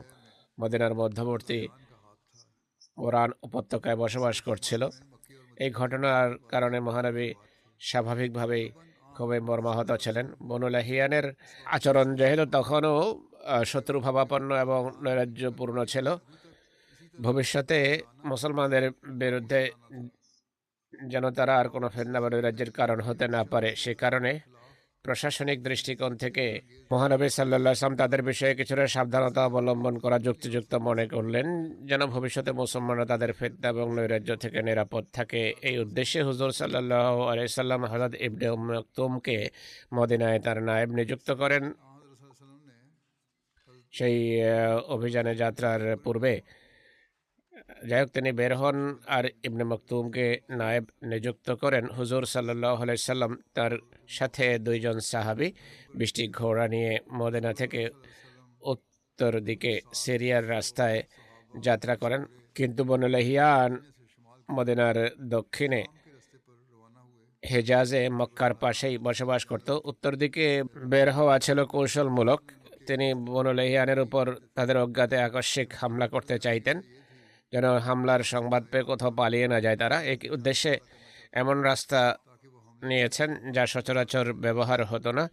মদিনার মধ্যবর্তী ওরান উপত্যকায় বসবাস করছিল। এই ঘটনার কারণে মহানবী স্বাভাবিকভাবেই খুবই মর্মাহত ছিলেন। বনু লাহিয়ানের আচরণ যেহেতু তখনও শত্রুভাবাপন্ন এবং নৈরাজ্যপূর্ণ ছিল, ভবিষ্যতে মুসলমানদের বিরুদ্ধে যেন তারা আর কোনো ফিতনা বা নৈরাজ্যের কারণ হতে না পারে, সে কারণে প্রশাসনিক দৃষ্টিকোণ থেকে মহানবী সাল্লাল্লাহু আলাইহি ওয়াসাল্লাম তাদের বিষয়ে কিছুটা সাবধানতা অবলম্বন করা যুক্তিযুক্ত মনে করলেন, যেন ভবিষ্যতে মুসলমানরা তাদের ফিতনা এবং নৈরাজ্য থেকে নিরাপদ থাকে। এই উদ্দেশ্যে হুজুর সাল্লাল্লাহু আলাইহি ওয়াসাল্লাম হযরত ইবনে মাকতুমকে মদিনায় তার নায়েব নিযুক্ত করেন। সেই অভিযানে যাত্রার পূর্বে যাই হোক তিনি বের হন আর ইবনে মাকতুমকে নায়েব নিযুক্ত করেন। হুজুর সাল্লাল্লাহু আলাইহি সাল্লাম তার সাথে 2 জন সাহাবী 20টি ঘোড়া নিয়ে মদিনা থেকে উত্তর দিকে সিরিয়ার রাস্তায় যাত্রা করেন। কিন্তু বনু লাহিয়ান মদিনার দক্ষিণে হেজাজে মক্কার পাশেই বসবাস করত। উত্তর দিকে বের হওয়া ছিল কৌশলমূলক। তিনি বনু লাহিয়ানের উপর তাদের অজ্ঞাতে আকস্মিক হামলা করতে চাইতেন, যেন হামলার সংবাদ পেয়ে কোথাও পালিয়ে না যায় তারা। এই উদ্দেশ্যে এমন রাস্তা নিয়েছেন যা সচরাচর ব্যবহার হতো না।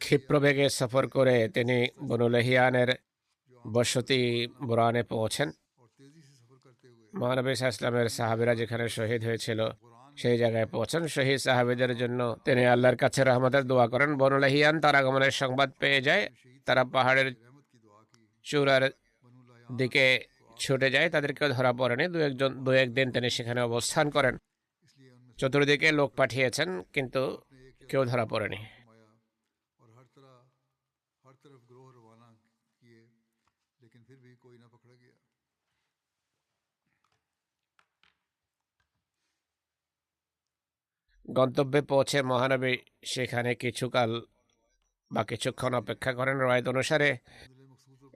ক্ষিপ্রবেগে সফর করে তিনি বনু লাহিয়ানের বসতি বুরানে পৌঁছেন। মহানবী সাল্লাল্লাহু আলাইহি ওয়াসাল্লামের সাহাবীরা যেখানে শহীদ হয়েছিল সেই জায়গায় পৌঁছেন। শহীদ সাহাবীদের জন্য তিনি আল্লাহর কাছে রহমতের দোয়া করেন। বনু লাহিয়ান তার আগমনের সংবাদ পেয়ে যায়। তারা পাহাড়ের চূড়ার দিকে ছুটে যায়, তাদেরকেও ধরা পড়েনি। দু একদিন তিনি সেখানে অবস্থান করেন। চতুর্দিকে লোক পাঠিয়েছেন, কিন্তু কেউ ধরা পড়েনি। গন্তব্যে পৌঁছে মহানবী সেখানে কিছুকাল বা কিছুক্ষণ অপেক্ষা করেন। রওয়ায়াত অনুসারে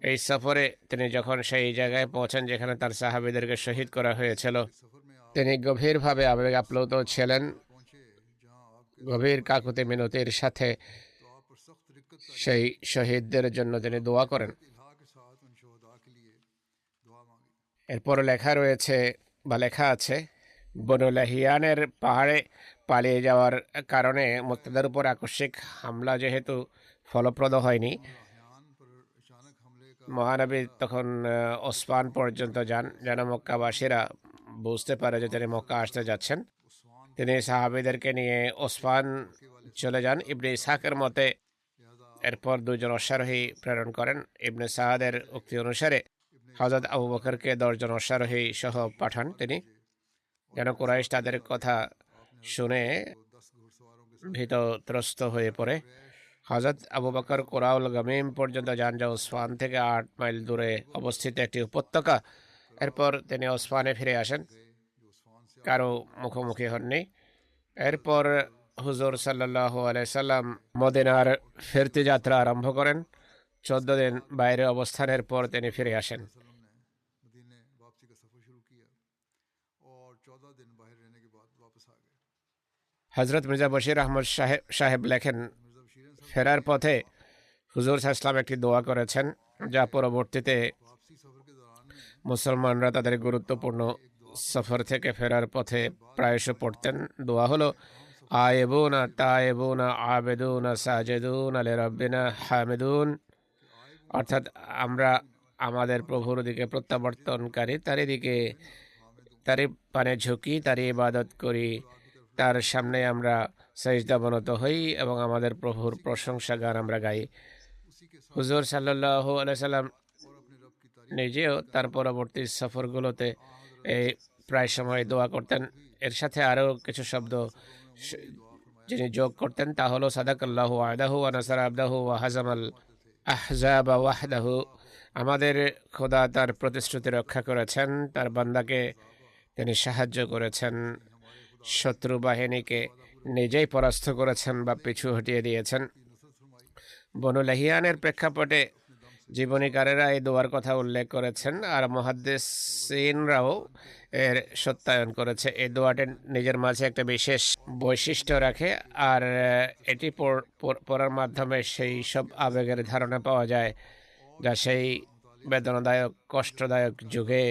এই সফরে তিনি যখন সেই জায়গায় পৌঁছেন যেখানে তার সাহাবীদেরকে শহীদ করা হয়েছিল, তিনি গভীরভাবে আবেগ আপ্লুত ছিলেন। গভীর কাকুতি মিনতির সাথে সেই শহীদদের জন্য তিনি দোয়া করেন। এরপর লেখা আছে, বনু লাহিয়ানের পাহাড়ে পালিয়ে যাওয়ার কারণে মুক্তাদের উপর আকস্মিক হামলা যেহেতু ফলপ্রদ হয়নি, মহানবী তখন ওসমান পর্যন্ত যান, যেন মক্কাবাসীরা বুঝতে পারে যে তিনি মক্কা আসতে যাচ্ছেন। তিনি সাহাবীদেরকে নিয়ে ওসমান চলে যান ইবনে ইসহাকের মতে। এরপর 2 জন অশ্বারোহী প্রেরণ করেন। ইবনে সাদের উক্তি অনুসারে হযরত আবু বকরকে 10 জন অশ্বারোহী সহ পাঠান তিনি, যেন কুরাইশ তাদের কথা শুনে ভীতত্রস্ত হয়ে পড়ে। হযরত আবু বকর কুরাউল গামিম পর্যন্ত যান, যা ওসমান থেকে 8 মাইল দূরে অবস্থিত একটি উপত্যকা। এরপর তিনি ওসমানে ফিরে আসেন, কারো মুখোমুখি হননি। এরপর হুজুর সাল্লাল্লাহু আলাইহি সাল্লাম মদিনার ফিরতি যাত্রা আরম্ভ করেন। 14 দিন বাইরে অবস্থানের পর তিনি ফিরে আসেন। হজরত মির্জা বশির আহমদ সাহেব লেখেন, ফেরার পথে হুজুর সাল্লাল্লাহু আলাইহি ওয়াসাল্লাম একটি দোয়া করেছেন, যা পরবর্তীতে মুসলমানরা তাদের গুরুত্বপূর্ণ সফর থেকে ফেরার পথে প্রায়শ পড়তেন। দোয়া হলো, আয়েবুনা তায়েবুনা আবেদুনা সাজেদুন লিরাব্বিনা হামিদুন, অর্থাৎ আমরা আমাদের প্রভুর দিকে প্রত্যাবর্তনকারী, তারই পানে ঝুঁকি, তারই ইবাদত করি, তার সামনে আমরা সাজদাবনত হই এবং আমাদের প্রভুর প্রশংসা গান আমরা গাই। হুজুর সাল্লাল্লাহু আলাইহি সাল্লাম নিজেও তার পরবর্তী সফরগুলোতে এই প্রায় সময় দোয়া করতেন। এর সাথে আরও কিছু শব্দ যিনি যোগ করতেন, তা হলো সাদাকাল্লাহু ওয়াদাহু ওয়া নাসারা আবদাহু ওয়া হাজামাল আহজাবা ওয়াহদাহু, আমাদের খোদা তার প্রতিশ্রুতি রক্ষা করেছেন, তার বান্দাকে তিনি সাহায্য করেছেন, শত্রু বাহিনীকে নিজেই পরাস্ত করেছেন বা পিছু হটিয়ে দিয়েছেন। বনু লাহিয়ানের প্রেক্ষাপটে জীবনীকারেরা এই দোয়ার কথা উল্লেখ করেছেন, আর মুহাদ্দিসিনরাও এর সত্যায়ন করেছে। এই দোয়াটি নিজের মাঝে একটা বিশেষ বৈশিষ্ট্য রাখে, আর এটি পড়ার মাধ্যমে সেই সব আবেগের ধারণা পাওয়া যায় যা সেই বেদনাদায়ক কষ্টদায়ক যুগে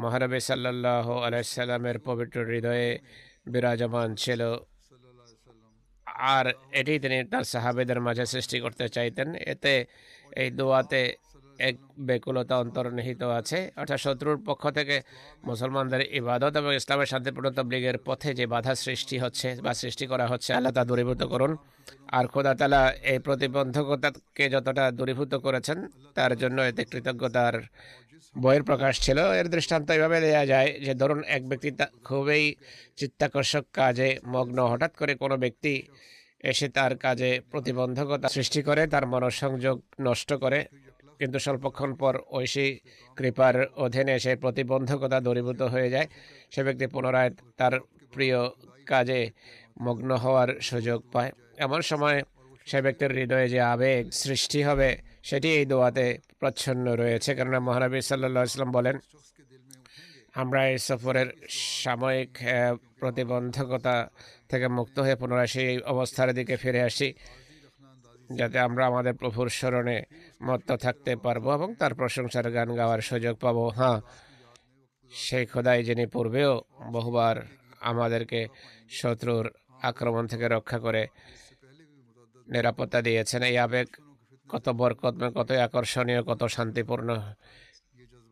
মহানবী সাল্লাল্লাহু আলাইহি সাল্লামের পবিত্র হৃদয়ে বিরাজমান ছিল, আর এটি তিনি তার সাহাবীদের মাঝে সৃষ্টি করতে চাইতেন। এতে এই দোয়াতে এক বেকুলতা অন্তর্নিহিত আছে, অর্থাৎ শত্রুর পক্ষ থেকে মুসলমানদের ইবাদত এবং ইসলামের শান্তিপূর্ণ তাবলীগের পথে যে বাধা সৃষ্টি হচ্ছে বা সৃষ্টি করা হচ্ছে, আল্লাহ তা দূরীভূত করুন। আর খোদা তাআলা এই প্রতিবন্ধকতাকে যতটা দূরীভূত করেছেন তার জন্য এতে কৃতজ্ঞতার বইয়ের প্রকাশ ছিল। এর দৃষ্টান্ত এভাবে দেওয়া যায় যে, ধরুন এক ব্যক্তি খুবই চিত্তাকর্ষক কাজে মগ্ন, হঠাৎ করে কোনো ব্যক্তি এসে তার কাজে প্রতিবন্ধকতা সৃষ্টি করে, তার মনোসংযোগ নষ্ট করে, কিন্তু স্বল্পক্ষণ পর ঐশী কৃপার অধীনে সেই প্রতিবন্ধকতা দূরীভূত হয়ে যায়। সে ব্যক্তি পুনরায় তার প্রিয় কাজে মগ্ন হওয়ার সুযোগ পায়। এমন সময় সে ব্যক্তির হৃদয়ে যে আবেগ সৃষ্টি হবে সেটি এই দোয়াতে প্রচ্ছন্ন রয়েছে। কেননা মহানবী সাল্লাল্লাহু আলাইহি ওয়াসাল্লাম বলেন, আমরা এই সফরের সাময়িক প্রতিবন্ধকতা থেকে মুক্ত হয়ে পুনরায় সেই অবস্থার দিকে ফিরে আসি, যাতে আমরা আমাদের প্রভুর স্মরণে মত্ত থাকতে পারবো এবং তার প্রশংসার গান গাওয়ার সুযোগ পাবো। হ্যাঁ, সেই খোদাই যিনি পূর্বেও বহুবার আমাদেরকে শত্রুর আক্রমণ থেকে রক্ষা করে নিরাপত্তা দিয়েছেন। এই আবেগ কত বরকতময়, কত আকর্ষণীয়, কত শান্তিপূর্ণ,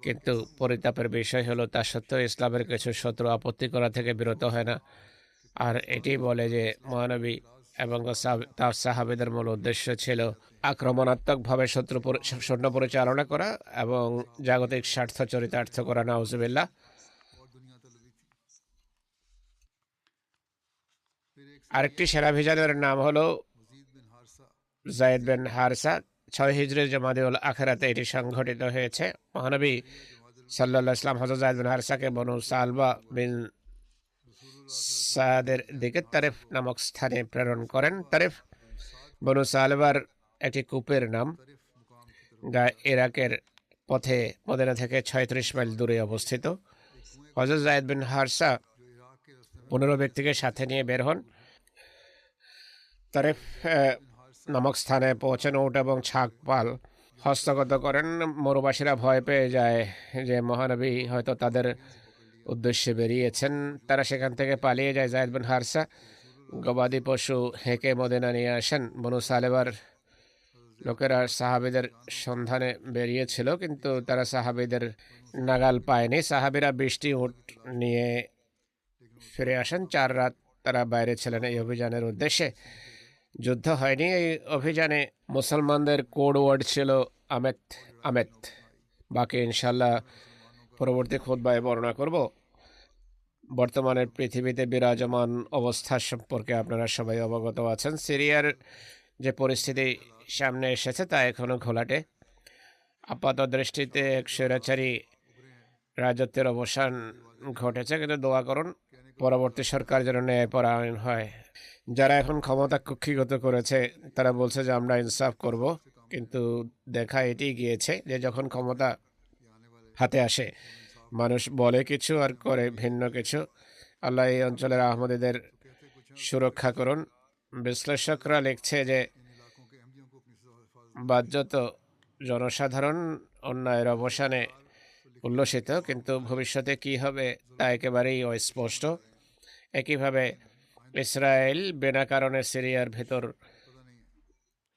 কিন্তু পরিতাপের বিষয় হলো তা সত্ত্বেও ইসলামের কিছু শত্রু আপত্তি করা থেকে বিরত হয় না। আর এটি বলে যে মহানবী এবং তার সাহাবীদের মূল উদ্দেশ্য ছিল আক্রমণাত্মকভাবে সৈন্য পরিচালনা করা এবং জাগতিক স্বার্থ চরিতার্থ করা। নাউজুবিল্লাহ। আরেকটি সেনাভিযানের নাম হলো যায়েদ বিন হারসা। 6 হিজরি জমাদিউল আখিরাতে এটি সংঘটিত হয়েছে। মহানবী সাল্লাল্লাহু আলাইহি ওয়াসাল্লাম হযরত যায়েদ বিন হারসাকে বনু সালবা বিন সাদের দিকে তারিফ নামক স্থানে প্রেরণ করেন। তারিফ বনু সালবার একটি কূপের নাম, যা ইরাকের পথে মদিনা থেকে 36 মাইল দূরে অবস্থিত। হযরত যায়েদ বিন হারসা 15 ব্যক্তিকে সাথে নিয়ে বের হন। তারিফ নামক স্থানে পৌঁছেন উট এবং ছাগপাল হস্তগত করেন। মরুবাসীরা ভয় পেয়ে যায় যে মহানবী হয়তো তাদের উদ্দেশ্যে বেরিয়েছেন। তারা সেখান থেকে পালিয়ে যায়। যায়েদ বিন হারসা গবাদি পশু হেঁকে মদিনা নিয়ে আসেন। বনু সালেবার লোকেরা সাহাবীদের সন্ধানে বেরিয়েছিল, কিন্তু তারা সাহাবীদের নাগাল পায়নি। সাহাবীরা 20টি উট নিয়ে ফিরে আসেন। 4 রাত তারা বাইরে ছিলেন এই অভিযানের উদ্দেশ্যে। যুদ্ধ হয়নি। এই অভিযানে মুসলমানদের কোড ওয়ার্ড ছিল আমেত আমেত। বাকি ইনশাল্লাহ পরবর্তী খুতবায় বর্ণনা করব। বর্তমানের পৃথিবীতে বিরাজমান অবস্থা সম্পর্কে আপনারা সবাই অবগত আছেন। সিরিয়ার যে পরিস্থিতি সামনে এসেছে তা এখনো ঘোলাটে। আপাত দৃষ্টিতে এক স্বৈরাচারী রাজত্বের অবসান ঘটেছে, কিন্তু দোয়া করুন পরবর্তী সরকার যেন ন্যায়পরায়ণ হয়। যারা এখন ক্ষমতা কুক্ষিগত করেছে তারা বলছে যে আমরা ইনসাফ করব, কিন্তু দেখা এটি গিয়েছে যে যখন ক্ষমতা হাতে আসে মানুষ বলে কিছু আর করে ভিন্ন কিছু। আল্লাহ এই অঞ্চলের আহমদীদের সুরক্ষা করুন। বিশ্লেষকরা লিখছে যে বাহ্যত জনসাধারণ অন্যায়ের অবসানে উল্লসিত, কিন্তু ভবিষ্যতে কি হবে তা একেবারেই অস্পষ্ট। একইভাবে ইসরায়েল বিনা কারণে সিরিয়ার ভেতর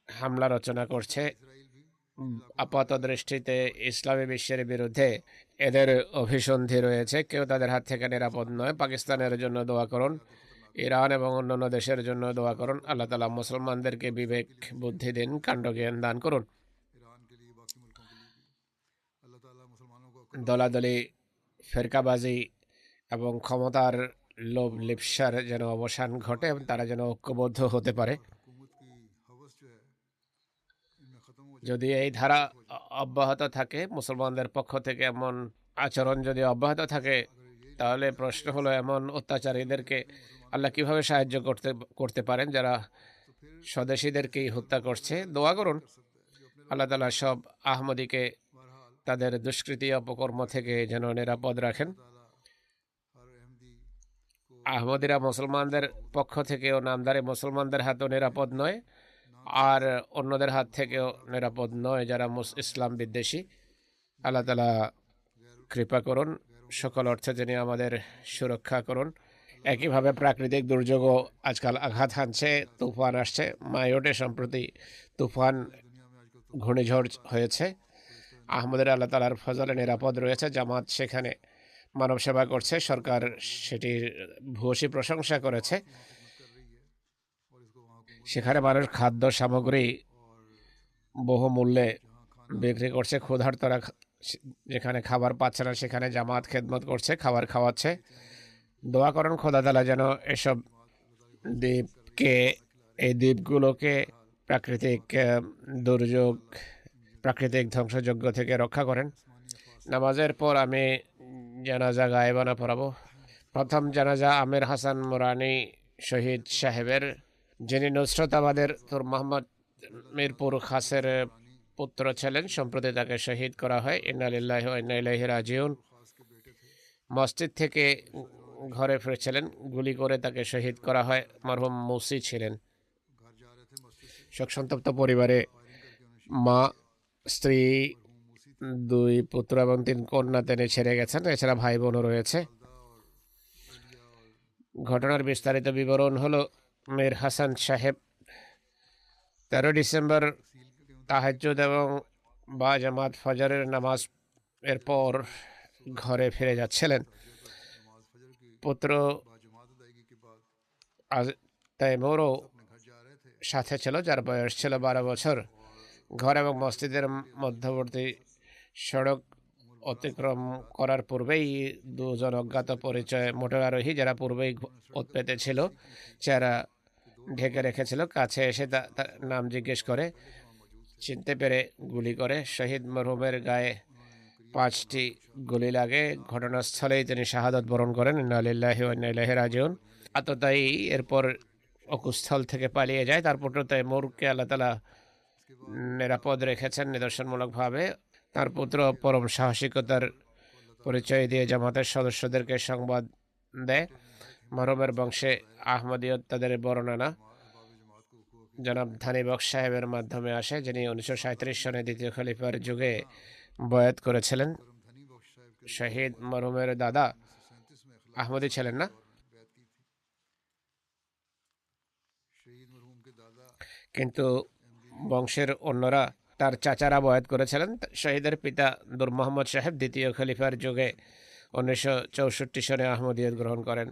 হামলা রচনা করছে। আপাত দৃষ্টিতে ইসলামী বিশ্বের বিরুদ্ধে এদের অভিসন্ধি রয়েছে, কেউ তাদের হাত থেকে নিরাপদ নয়। পাকিস্তানের জন্য দোয়া করুন, ইরান এবং অন্যান্য দেশের জন্য দোয়া করুন। আল্লাহ তাআলা মুসলমানদেরকে বিবেক বুদ্ধি দিন, কাণ্ডজ্ঞান দান করুন। দলাদলি, ফেরকাবাজি এবং ক্ষমতার লোভ লিপ্সার যেন অবসান ঘটে এবং তারা যেন ঐক্যবদ্ধ হতে পারে। যদি এই ধারা অব্যাহত থাকে, মুসলমানদের পক্ষ থেকে এমন আচরণ যদি অব্যাহত থাকে, তাহলে প্রশ্ন হলো এমন অত্যাচারীদেরকে আল্লাহ কিভাবে সাহায্য করতে পারেন যারা স্বদেশীদেরকেই হত্যা করছে। দোয়া করুন আল্লাহ তাআলা সব আহমদীকে তাদের দুষ্কৃতি অপকর্ম থেকে যেন নিরাপদ রাখেন। আহমদীরা মুসলমানদের পক্ষ থেকেও নামদারি মুসলমানদের হাতেও নিরাপদ নয়, আর অন্যদের হাত থেকেও নিরাপদ নয় যারা ইসলাম বিদ্বেষী। আল্লাহ তাআলা কৃপা করুন, সকল অর্থে যিনি আমাদের সুরক্ষা করুন। একইভাবে প্রাকৃতিক দুর্যোগও আজকাল আঘাত হানছে। তুফান আসছে। মায়োটে সম্প্রতি তুফান ঘূর্ণিঝড় হয়েছে। আহমদের আল্লাহ তাআলার ফজলে নিরাপদ রয়েছে। জামাত সেখানে মানব সেবা করছে। সরকার সেটির ভূয়সী প্রশংসা করেছে। সেখানে মানুষ খাদ্য সামগ্রী বহু মূল্যে বিক্রি করছে। ক্ষুধার্তরা যেখানে খাবার পাচ্ছে না সেখানে জামাত খেদমত করছে, খাবার খাওয়াচ্ছে। দোয়া করুন খোদা তাআলা যেন এসব দ্বীপকে, এই দ্বীপগুলোকে প্রাকৃতিক দুর্যোগ, প্রাকৃতিক ধ্বংসযজ্ঞ থেকে রক্ষা করেন। নামাজের পর আমি জানাজা গায়েবানা পড়াবো। প্রথম জানাজা আমির হাসান মুরানি শহীদ সাহেবের, যিনি নুসরতাবাদের তুর মোহাম্মদ মিরপুর খাসের পুত্র ছিলেন। সম্প্রতি তাকে শহীদ করা হয়। ইন্না লিল্লাহি ওয়া ইন্না ইলাইহি রাজিউন। মসজিদ থেকে ঘরে ফিরছিলেন, গুলি করে তাকে শহীদ করা হয়। মরহুম মুসি ছিলেন। শোকসন্তপ্ত পরিবারে মা, স্ত্রী, 2 পুত্র এবং 3 কন্যা তিনি ছেড়ে গেছেন। এছাড়া ভাই বোনও রয়েছে। ঘটনার বিস্তারিত বিবরণ হলো, মীর হাসান সাহেব 13 ডিসেম্বর তাহাজ্জুদ এবং বা জামাত ফজরের নামাজ এরপর ঘরে ফিরে যাচ্ছিলেন। পুত্র তাইমুরও সাথে ছিল, যার বয়স ছিল 12 বছর। ঘর এবং মসজিদের মধ্যবর্তী সড়ক অতিক্রম করার পূর্বেই 2 জন অজ্ঞাত পরিচয় মোটর আরোহী, যারা পূর্বেই উৎপেতে ছিল, চেহারা ঢেকে রেখেছিল, কাছে এসে তার নাম জিজ্ঞেস করে চিনতে পেরে গুলি করে। শহীদ মরহুমের গায়ে 5টি গুলি লাগে। ঘটনাস্থলেই তিনি শাহাদাত বরণ করেন। ইন্না লিল্লাহি ওয়া ইন্না ইলাইহি রাজিউন। আততায়ী এরপর অকুস্থল থেকে পালিয়ে যায়। তার পুত্র তাইমুরকে আল্লাহ তাআলা নিরাপদ রেখেছেন নিদর্শনমূলকভাবে। তার পুত্র পরম সাহসিকতার পরিচয় দিয়ে জামাতের সদস্যদেরকে সংবাদ দেয়। মরহুমের বংশে আহমদিয়ত তাদের বর্ণনা জনাব ধানি বক্স সাহেবের মাধ্যমে আসে, যিনি 1937 সনে দ্বিতীয় খলিফার যুগে বয়াত করেছিলেন। শহীদ মরহুমের দাদা আহমদি ছিলেন না, কিন্তু বংশের অন্যরা, তার চাচারা বয়াত করেছিলেন। শহীদের পিতা নূর মোহাম্মদ সাহেব দ্বিতীয় খলিফার যুগে 1964 সনে আহমদিয়ত গ্রহণ করেন।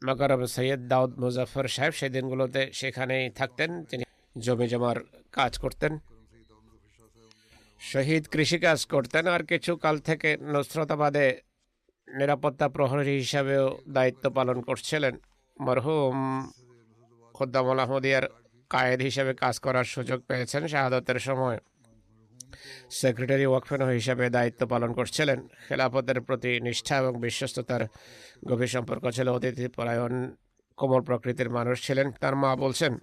মকরম সৈয়দ দাউদ মুজাফর সাহেব সেই দিনগুলোতে সেখানেই থাকতেন। তিনি জমি জমার কাজ করতেন। শহীদ কৃষিকাজ করতেন আর কিছু কাল থেকে নুসরতাবাদে নিরাপত্তা প্রহরী হিসাবেও দায়িত্ব পালন করছিলেন। মরহুম খুদ্দামুল আহমদিয়ার কায়েদ হিসেবে কাজ করার সুযোগ পেয়েছেন। শাহাদাতের সময় সেক্রেটারি ওয়াকফ হিসাবে দায়িত্ব পালন করছিলেন। খেলাফতের প্রতি নিষ্ঠা এবং বিশ্বস্ততার গভীর সম্পর্ক ছিল। অতিথি পরায়ণ, কোমল প্রকৃতির মানুষ ছিলেন। তার মা বলছেন,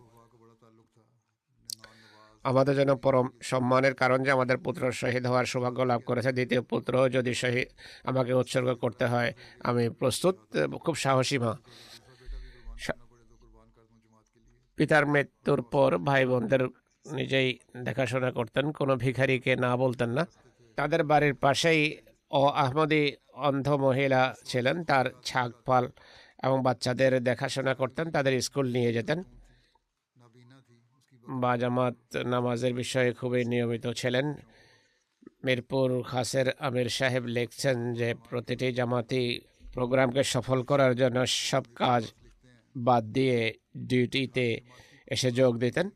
আমাদের জন্য পরম সম্মানের কারণ যে আমাদের পুত্র শহীদ হওয়ার সৌভাগ্য লাভ করেছে। দ্বিতীয় পুত্র যদি শহীদ আমাকে উৎসর্গ করতে হয় আমি প্রস্তুত। খুব সাহসী মা। পিতার মৃত্যুর পর ভাই বোনদের নিজেই দেখাশোনা করতেন, কোনো ভিখারিকে না বলতেন না। তাদের বাড়ির পাশেই আহমদি অন্ধ মহিলা ছিলেন, তার ছাগ পাল এবং বাচ্চাদের দেখাশোনা করতেন, তাদের স্কুল নিয়ে যেতেন। বা জামাত নামাজের বিষয়ে খুবই নিয়মিত ছিলেন। মিরপুর খাসের আমির সাহেব লিখছেন যে প্রতিটি জামাতি প্রোগ্রামকে সফল করার জন্য সব কাজ বাদ দিয়ে ডিউটিতে এসে যোগ দিতেন।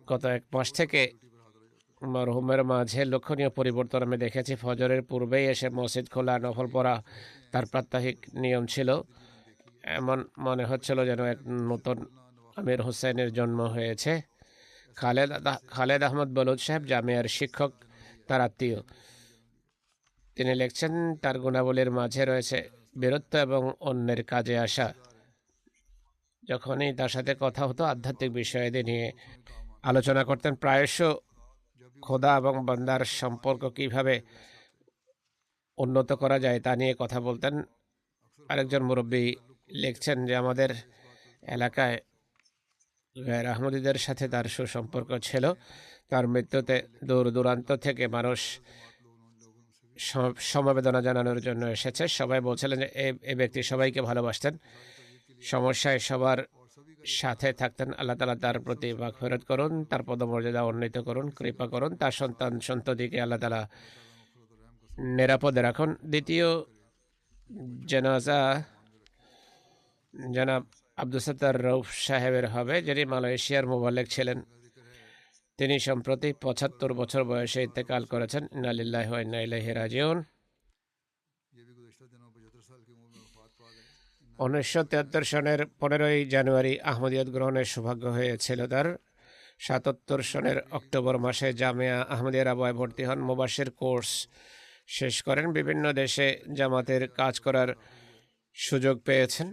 গত এক মাস থেকে মরহুমের মাঝে লক্ষণীয় পরিবর্তন আমি দেখেছি। ফজরের পূর্বেই এসে মসজিদ খোলা, নফল পড়া তার প্রাত্যহিক নিয়ম ছিল। এমন মনে হচ্ছিল যেন এক নতুন আমির হোসেনের জন্ম হয়েছে। খালেদ আহমদ বলুদ সাহেব জামিয়ার শিক্ষক, তার আত্মীয়। তিনি লিখছেন তার গুণাবলীর মাঝে রয়েছে বীরত্ব এবং অন্যের কাজে আসা। যখনই তার সাথে কথা হতো আধ্যাত্মিক বিষয়াদি নিয়ে আলোচনা করতেন। প্রায়শ খোদা এবং বান্দার সম্পর্ক কিভাবে উন্নত করা যায় তা নিয়ে কথা বলতেন। আরেকজন মুরব্বী লিখছেন যে আমাদের এলাকায় গায়ের আহমদীদের সাথে তার সুসম্পর্ক ছিল। তার মৃত্যুতে দূর দূরান্ত থেকে মানুষ সমবেদনা জানানোর জন্য এসেছে। সবাই বলছিলেন যে এই ব্যক্তি সবাইকে ভালোবাসতেন, সমস্যায় সবার সাথে থাকতেন। আল্লাহ তাআলা তার প্রতি মাগফিরাত করুন, তার পদমর্যাদা উন্নীত করুন, কৃপা করুন, তার সন্তান সন্ততিকে আল্লাহ তাআলা নিরাপদে রাখুন। দ্বিতীয় জানাজা জনাব আব্দুল সত্তার রউফ সাহেবের হবে, যিনি মালয়েশিয়ার মুবাল্লিগ ছিলেন। তিনি সম্প্রতি ৭৫ বছর বয়সে ইন্তেকাল করেছেন। ইন্না লিল্লাহি ওয়া ইন্না ইলাইহি রাজিউন। ১৯৭৩ সনের ১৫ই জানুয়ারি আহমদিয়ত গ্রহণের সৌভাগ্য হয়েছিল তার। ৭৭ সনের অক্টোবর মাসে জামিয়া আহমদিয়া রাবায় ভর্তি হন। মুবাশশির কোর্স শেষ করেন। বিভিন্ন দেশে জামাতের কাজ করার সুযোগ পেয়েছেন।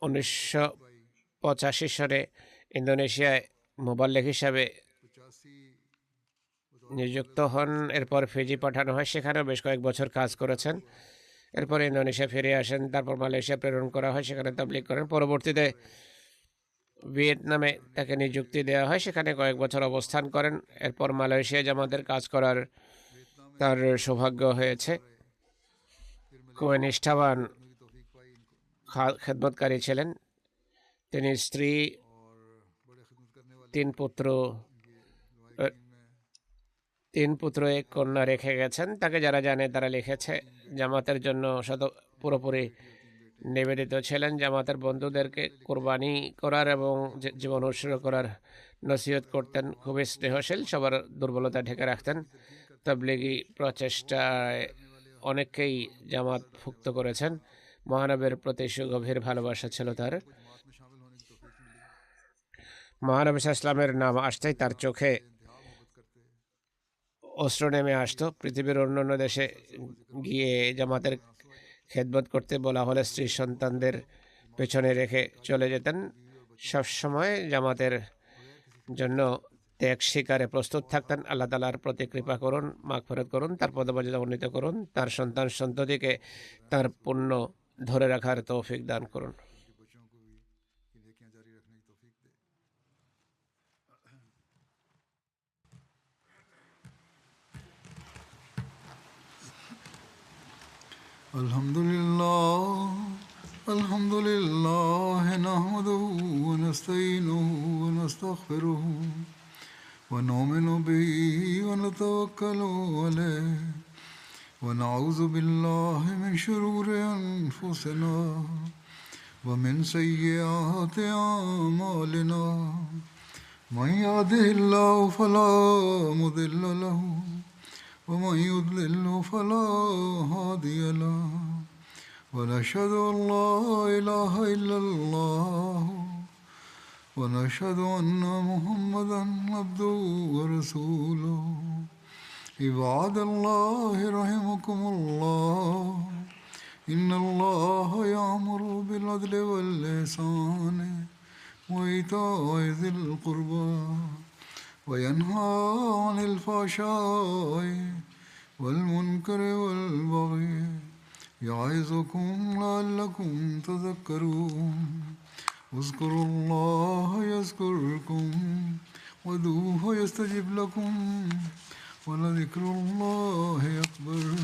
১৯৮৫ সালে ইন্দোনেশিয়ায় মুবাল্লিগ হিসাবে নিযুক্ত হন। এরপর ফিজি পাঠানো হয়, সেখানেও বেশ কয়েক বছর কাজ করেছেন। এরপর ইন্দোনেশিয়া ফিরে আসেন, তারপর মালয়েশিয়া প্রেরণ করা হয়, সেখানে তাবলীগ করেন। পরবর্তীতে ভিয়েতনামে তাকে নিযুক্তি দেওয়া হয়, সেখানে কয়েক বছর অবস্থান করেন। এরপর মালয়েশিয়া জামাতের কাজ করার তার সৌভাগ্য হয়েছে। খুবই নিষ্ঠাবান খেদমতকারী ছিলেন তিনি। স্ত্রী, 3 পুত্র 1 কন্যা রেখে গেছেন। তাকে যারা জানে তারা লিখেছে জামাতের জন্য পুরোপুরি নিবেদিত ছিলেন। জামাতের বন্ধুদেরকে কোরবানি করার এবং জীবন উৎসর্গ করার নসিহত করতেন। খুবই স্নেহশীল, সবার দুর্বলতা ঢেকে রাখতেন। তাবলীগী প্রচেষ্টায় অনেককেই জামাত ভুক্ত করেছেন। মহানবীর প্রতি সুগভীর ভালোবাসা ছিল তার। মহানবী ইসলামের নাম আসতেই তার চোখে অস্ত্র নেমে আসতো। পৃথিবীর অন্যান্য দেশে গিয়ে জামাতের খেদমত করতে বলা হলে স্ত্রী সন্তানদের পেছনে রেখে চলে যেতেন। সবসময় জামাতের জন্য ত্যাগ স্বীকারে প্রস্তুত থাকতেন। আল্লাহ তাআলার প্রতি কৃপা করুন, মাগফিরাত করুন, তার পদমর্যাদা উন্নীত করুন, তার সন্তান সন্ততিকে তার পুণ্য ধরে রাখার তৌফিক দান করুন। আলহামদুলিল্লাহ নাহমাদুহু ওয়া নাস্তাঈনুহু ওয়া নাস্তাগফিরুহু ওয়া নু'মিনু বিহি ওয়া নাতাওয়াক্কালু আলাইহি ওয়া নাউযু বিল্লাহি মিন শুরুরি আনফুসিনা ওয়া মিন সাইয়্যাতি আ'মালিনা মান ইয়াহদিহিল্লাহু ফালা মুদিল্লা লাহু ومن يضلل فلا هادي له ونشهد أن لا إله إلا الله ونشهد أن محمدا عبده ورسوله عباد الله رحمكم الله إن الله يأمر بالعدل والإحسان وإيتاء ذي القربى وينهى عن الفحشاء والمنكر والبغي يعظكم لعلكم تذكرون اذكروا الله يذكركم وادعوه يستجب لكم ولذكر الله أكبر